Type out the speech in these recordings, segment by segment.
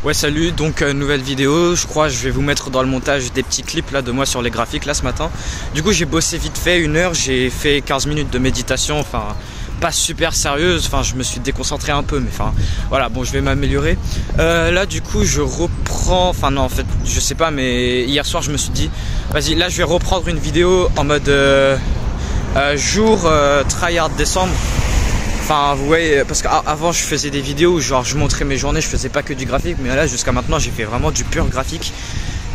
Ouais, salut, donc nouvelle vidéo. Je crois que je vais vous mettre dans le montage des petits clips là de moi sur les graphiques là ce matin. Du coup j'ai bossé vite fait 1 heure, j'ai fait 15 minutes de méditation, enfin pas super sérieuse, enfin je me suis déconcentré un peu, mais enfin voilà, bon je vais m'améliorer. Là du coup je reprends, enfin non en fait je sais pas, mais hier soir je me suis dit vas-y, là je vais reprendre une vidéo en mode jour tryhard décembre. Enfin vous voyez, parce qu'avant je faisais des vidéos où genre je montrais mes journées, je faisais pas que du graphique, mais là jusqu'à maintenant j'ai fait vraiment du pur graphique.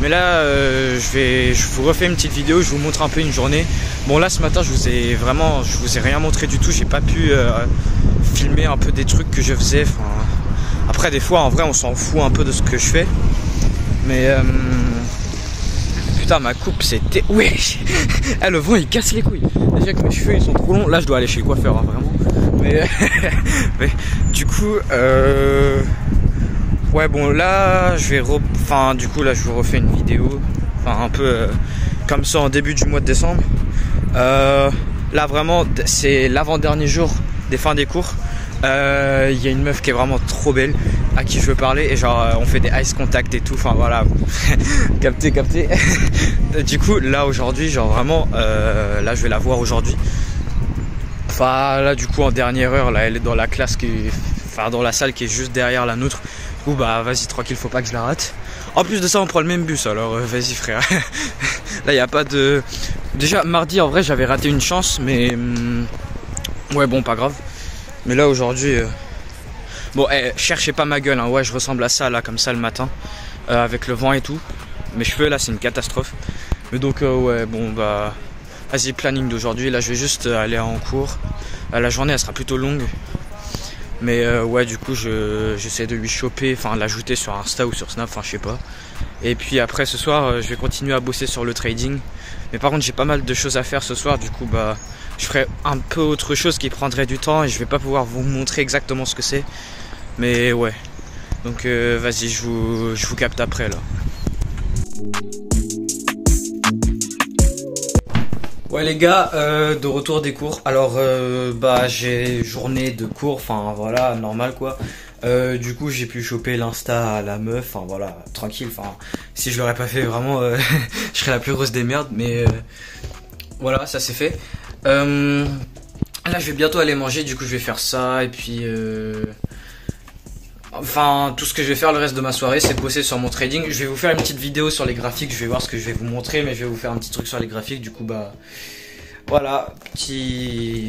Mais là je vous refais une petite vidéo, je vous montre un peu une journée. Bon là ce matin je vous ai rien montré du tout, j'ai pas pu filmer un peu des trucs que je faisais. Enfin, après des fois en vrai on s'en fout un peu de ce que je fais. Mais putain ma coupe c'était... Wesh. Le vent il casse les couilles. Déjà que mes cheveux ils sont trop longs, là je dois aller chez le coiffeur hein, vraiment. Mais du coup ouais bon là je vais du coup là je vous refais une vidéo, enfin un peu comme ça en début du mois de décembre. Là vraiment c'est l'avant-dernier jour des fins des cours. Il y a une meuf qui est vraiment trop belle à qui je veux parler et genre on fait des ice contact et tout, enfin voilà. captez. Du coup là aujourd'hui genre vraiment là je vais la voir aujourd'hui. Enfin là du coup en dernière heure là elle est dans la classe dans la salle qui est juste derrière la nôtre. Du coup bah vas-y tranquille, faut pas que je la rate. En plus de ça on prend le même bus, alors vas-y frère. Là y a pas de... Déjà mardi en vrai j'avais raté une chance, mais ouais bon pas grave. Mais là aujourd'hui bon cherchez pas ma gueule hein. Ouais je ressemble à ça là comme ça le matin avec le vent et tout. Mes cheveux là c'est une catastrophe. Mais donc ouais bon bah vas-y, planning d'aujourd'hui, là je vais juste aller en cours. La journée elle sera plutôt longue. Mais ouais du coup j'essaie de lui choper, enfin l'ajouter sur Insta ou sur Snap, enfin je sais pas. Et puis après ce soir je vais continuer à bosser sur le trading. Mais par contre j'ai pas mal de choses à faire ce soir, du coup bah je ferai un peu autre chose qui prendrait du temps et je vais pas pouvoir vous montrer exactement ce que c'est. Mais ouais. Donc vas-y, je vous capte après là. Ouais les gars, de retour des cours. Alors bah j'ai journée de cours, enfin voilà, normal quoi. Du coup j'ai pu choper l'insta à la meuf, enfin voilà, tranquille. Enfin si je l'aurais pas fait vraiment, je serais la plus grosse des merdes. Mais voilà, ça c'est fait. Là je vais bientôt aller manger, du coup je vais faire ça et puis enfin tout ce que je vais faire le reste de ma soirée c'est bosser sur mon trading. Je vais vous faire une petite vidéo sur les graphiques, je vais voir ce que je vais vous montrer, mais je vais vous faire un petit truc sur les graphiques. Du coup bah voilà,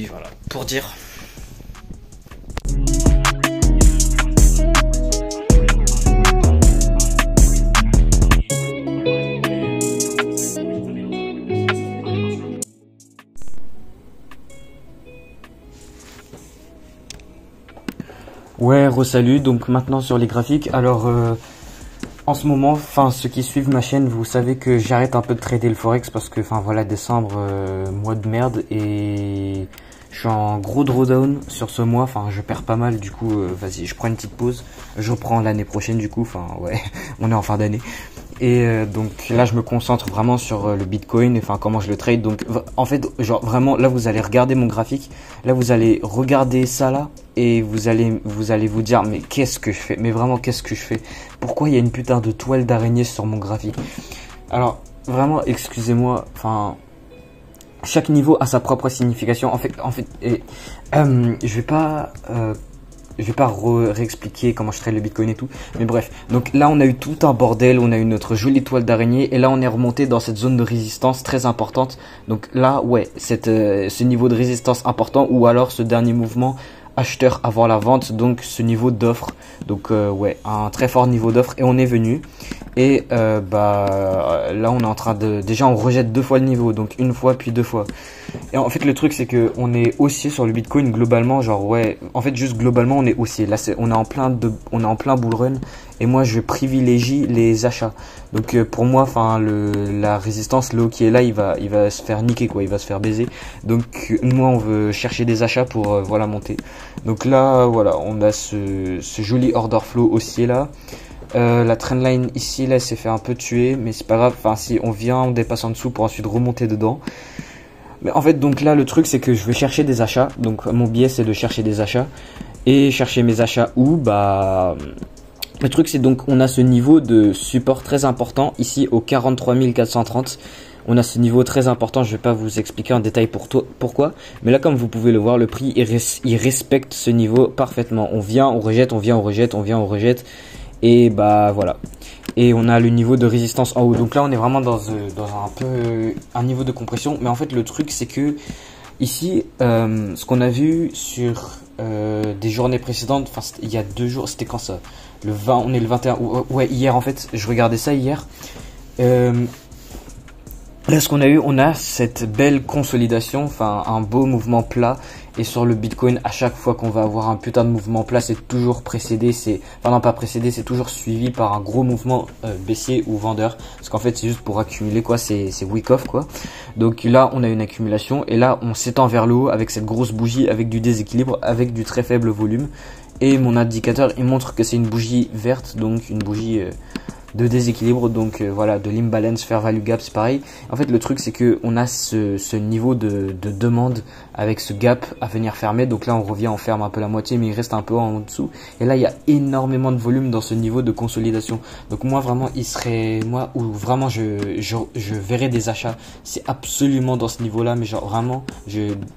voilà pour dire. Ouais, re-salut, donc maintenant sur les graphiques. Alors en ce moment, enfin ceux qui suivent ma chaîne, vous savez que j'arrête un peu de trader le forex parce que enfin voilà, décembre, mois de merde, et je suis en gros drawdown sur ce mois, enfin je perds pas mal, du coup vas-y, je prends une petite pause, je reprends l'année prochaine du coup, enfin ouais, on est en fin d'année. Et donc là je me concentre vraiment sur le Bitcoin, enfin comment je le trade. Donc en fait genre vraiment là vous allez regarder mon graphique, là vous allez regarder ça là et vous allez vous dire mais qu'est-ce que je fais, mais vraiment qu'est-ce que je fais, pourquoi il y a une putain de toile d'araignée sur mon graphique. Alors vraiment excusez-moi, enfin chaque niveau a sa propre signification en fait je vais pas réexpliquer comment je trade le Bitcoin et tout. Mais bref, donc là on a eu tout un bordel, on a eu notre jolie toile d'araignée et là on est remonté dans cette zone de résistance très importante. Donc là ouais, ce niveau de résistance important, ou alors ce dernier mouvement acheteur avant la vente, donc ce niveau d'offre. Donc ouais, un très fort niveau d'offre et on est venu. Et bah là on est en train de... Déjà on rejette 2 fois le niveau, donc une fois puis 2 fois. Et en fait le truc c'est que on est haussier sur le Bitcoin globalement, genre ouais, en fait juste globalement on est haussier. Là on est en plein bull run et moi je privilégie les achats. Donc pour moi enfin la résistance, le haut qui est là, il va se faire niquer quoi, il va se faire baiser. Donc moi on veut chercher des achats pour voilà monter. Donc là voilà, on a ce joli order flow haussier là. La trendline ici là s'est fait un peu tuer, mais c'est pas grave, enfin si on vient, on dépasse en dessous pour ensuite remonter dedans. Mais en fait donc là le truc c'est que je vais chercher des achats, donc mon biais c'est de chercher des achats. Et chercher mes achats où? Bah Le truc c'est donc on a ce niveau de support très important ici au 43 430. On a ce niveau très important, je vais pas vous expliquer en détail pourquoi, mais là comme vous pouvez le voir, le prix il respecte ce niveau parfaitement. On vient, on rejette, on vient, on rejette, on vient, on rejette, et bah voilà. Et on a le niveau de résistance en haut. Donc là on est vraiment dans un peu un niveau de compression, mais en fait le truc c'est que ici ce qu'on a vu sur des journées précédentes, enfin il y a 2 jours, c'était quand ça? Le 20, on est le 21, ouais hier en fait, je regardais ça hier. Là, ce qu'on a eu, on a cette belle consolidation, enfin un beau mouvement plat. Et sur le Bitcoin, à chaque fois qu'on va avoir un putain de mouvement plat, c'est toujours précédé, enfin non pas précédé, c'est toujours suivi par un gros mouvement baissier ou vendeur. Parce qu'en fait, c'est juste pour accumuler quoi, c'est week off quoi. Donc là, on a une accumulation et là, on s'étend vers le haut avec cette grosse bougie, avec du déséquilibre, avec du très faible volume. Et mon indicateur, il montre que c'est une bougie verte, donc une bougie de déséquilibre, donc voilà, de l'imbalance fair value gap, c'est pareil. En fait le truc c'est que on a ce niveau de demande avec ce gap à venir fermer, donc là on revient, on ferme un peu la moitié mais il reste un peu en dessous, et là il y a énormément de volume dans ce niveau de consolidation. Donc moi vraiment où vraiment je verrais des achats, c'est absolument dans ce niveau là, mais genre vraiment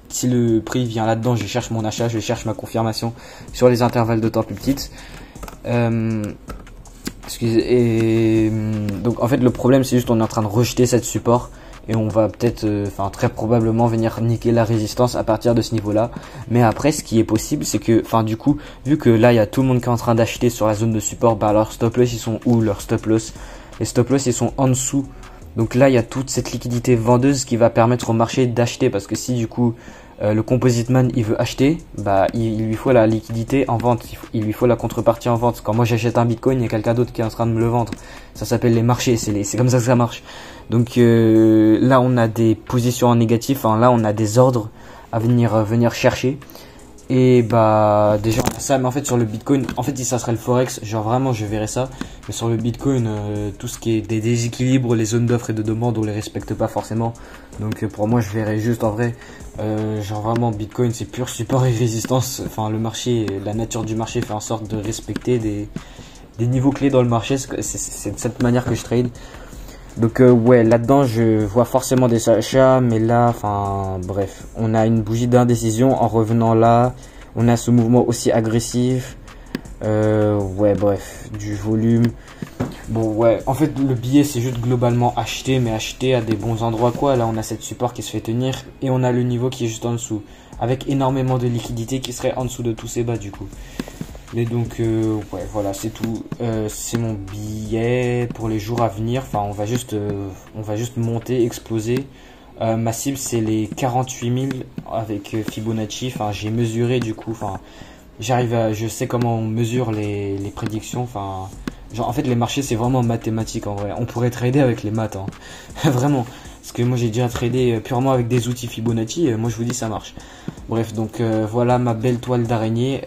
si le prix vient là dedans, je cherche mon achat, je cherche ma confirmation sur les intervalles de temps plus petites. Et donc en fait le problème c'est juste on est en train de rejeter cette support et on va peut-être, très probablement venir niquer la résistance à partir de ce niveau là. Mais après ce qui est possible c'est que, du coup vu que là il y a tout le monde qui est en train d'acheter sur la zone de support, bah leurs stop loss ils sont où? Leurs stop loss, les stop loss ils sont en dessous. Donc là il y a toute cette liquidité vendeuse qui va permettre au marché d'acheter, parce que si du coup le composite man il veut acheter, bah il lui faut la liquidité en vente, il lui faut la contrepartie en vente. Quand moi j'achète un bitcoin, il y a quelqu'un d'autre qui est en train de me le vendre. Ça s'appelle les marchés, c'est comme ça que ça marche. Donc là on a des positions en négatif, là on a des ordres à venir chercher. Et bah déjà on a ça, mais en fait sur le Bitcoin, en fait si ça serait le Forex, genre vraiment je verrais ça. Mais sur le Bitcoin, tout ce qui est des déséquilibres, les zones d'offre et de demande, on les respecte pas forcément. Donc pour moi je verrais juste en vrai, genre vraiment Bitcoin c'est pur support et résistance. Enfin le marché, la nature du marché fait en sorte de respecter des niveaux clés dans le marché, c'est de cette manière que je trade. Donc ouais, là-dedans je vois forcément des achats, mais là, bref, on a une bougie d'indécision en revenant là, on a ce mouvement aussi agressif, ouais bref, du volume. Bon ouais, en fait le billet c'est juste globalement acheter, mais acheter à des bons endroits quoi. Là on a cette support qui se fait tenir et on a le niveau qui est juste en dessous, avec énormément de liquidité qui serait en dessous de tous ces bas du coup. Mais donc ouais voilà, c'est tout, c'est mon billet pour les jours à venir. On va juste monter, exploser. Ma cible c'est les 48 000 avec Fibonacci. J'ai mesuré du coup, je sais comment on mesure les prédictions. En fait les marchés c'est vraiment mathématique en vrai. On pourrait trader avec les maths, vraiment. Parce que moi j'ai déjà tradé purement avec des outils Fibonacci, moi je vous dis ça marche. Bref, donc voilà ma belle toile d'araignée,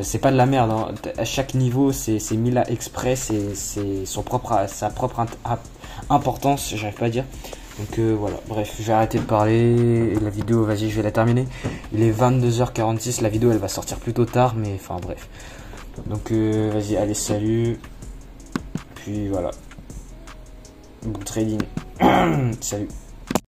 c'est pas de la merde, à chaque niveau c'est mis là exprès, c'est sa propre importance, j'arrive pas à dire. Donc voilà, bref, je vais arrêter de parler, la vidéo, vas-y je vais la terminer. Il est 22h46, la vidéo elle va sortir plus tôt tard, mais bref. Donc vas-y, allez salut, puis voilà, bon trading, salut.